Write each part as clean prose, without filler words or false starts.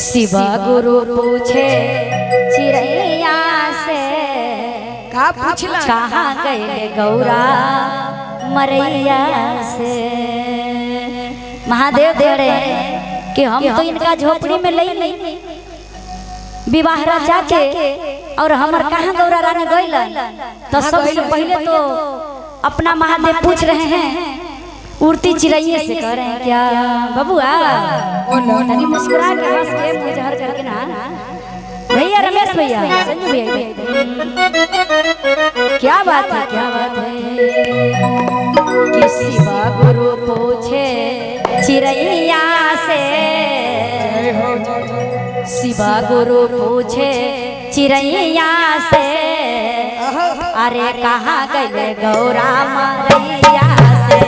शिवा गुरु पूछे चिड़ैया से का पूछला कहाँ गए गौरा मरैया से। महादेव देड़े कि हम तो इनका झोपड़ी में ले नहीं विवाह रचा के और हमार कहाँ गौरा रानी गइलन। तो सबसे पहले तो अपना महादेव पूछ रहे हैं उड़ती चिड़ैया से कह रहे हैं क्या बबुआ तनी मुस्कुरा के हंस के मुंह जहर करके ना भैया रमेश भैया संजू भैया क्या बात है कि शिवा गुरु पूछे चिड़ैया से। शिवा गुरु पूछे चिड़ैया से अरे कहाँ गए गौरा मरैया से।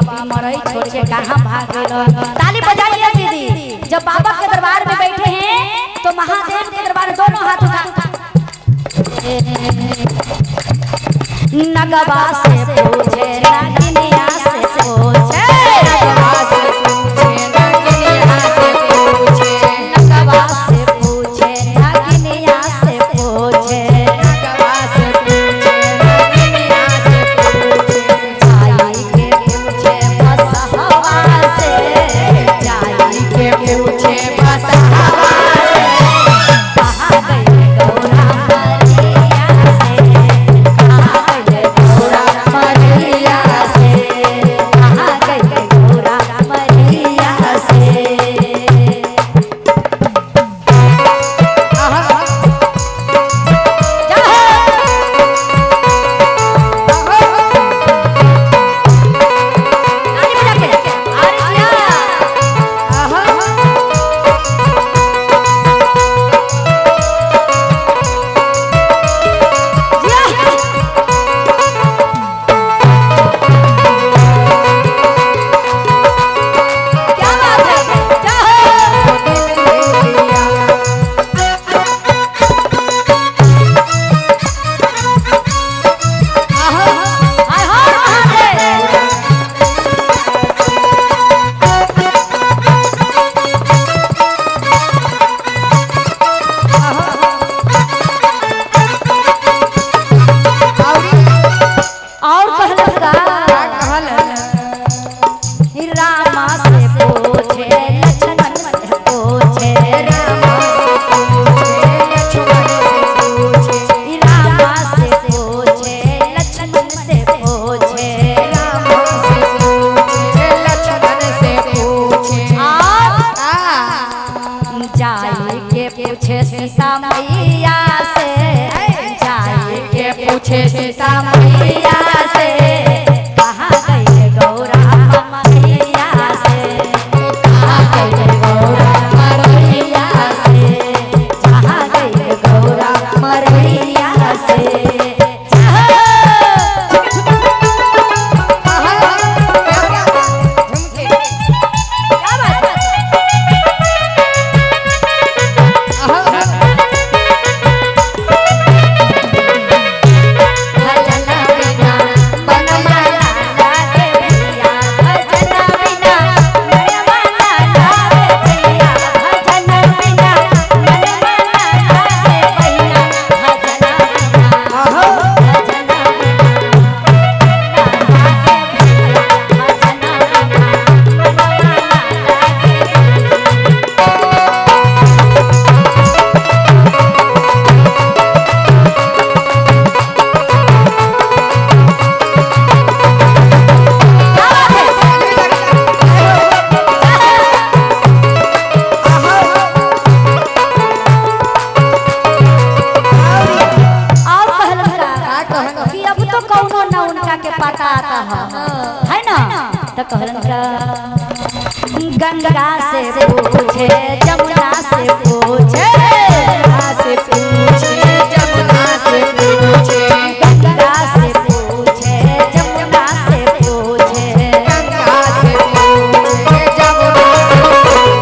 कहाँ भाग गए। ताली बजाइए दीदी। जब बाबा के दरबार में बैठे हैं तो महादेव के दरबार में दोनों हाथ उठा नगवा से पूछे नागिनिया से पूछे नगवा से पूछे नागिनिया से पूछे नगवा से पूछे नागिनिया से पूछे नगवा से पूछे नागिनिया से पूछे जाई के पूछे बसहवा से जाई के पूछे बसहवा से कहाँ गए गौरा मरैया से कहाँ गए गौरा मरैया से। सीता मैया से, जाए के पूछे सीता मैया से, कहाँ गई गौरा मैया से, कहाँ गई गौरा मैया से, जहाँ गई गौरा मैया से। पता आता है ना, तो कहलन गंगा से पूछे जमुना से पूछे, गंगा से पूछे जमुना से पूछे, गंगा से पूछे जमुना से पूछे, गंगा से पूछे जमुना से पूछे,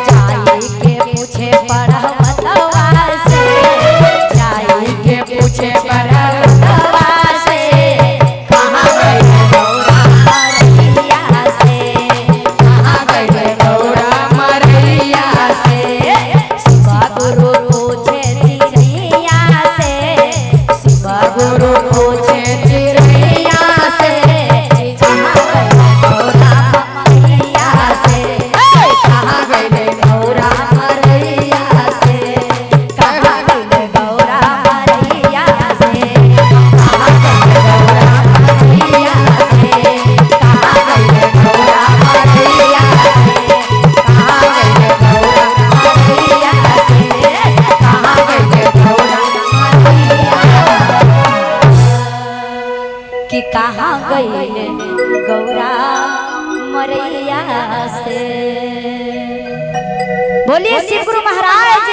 जाई के पूछे पर्वतवा से, जाई के पूछे पर्वतवा से, कहाँ गई गौरा मैया से, कहाँ गई गौरा मैया से। शिवा गुरु पूछे चिड़ैया से, शिवा गुरु पूछे चिड़ैया से, कहाँ गई गौरा मैया से, कहाँ गई गौरा मैया से, कहाँ गई गौरा मैया से, कहाँ गई गौरा मैया से, कहाँ गई गौरा मैया से, कहाँ गई गौरा मैया से, कहाँ गई गौरा मैया कि कहाँ गई गौरा मैया से। बोलिए शिव गुरु महाराज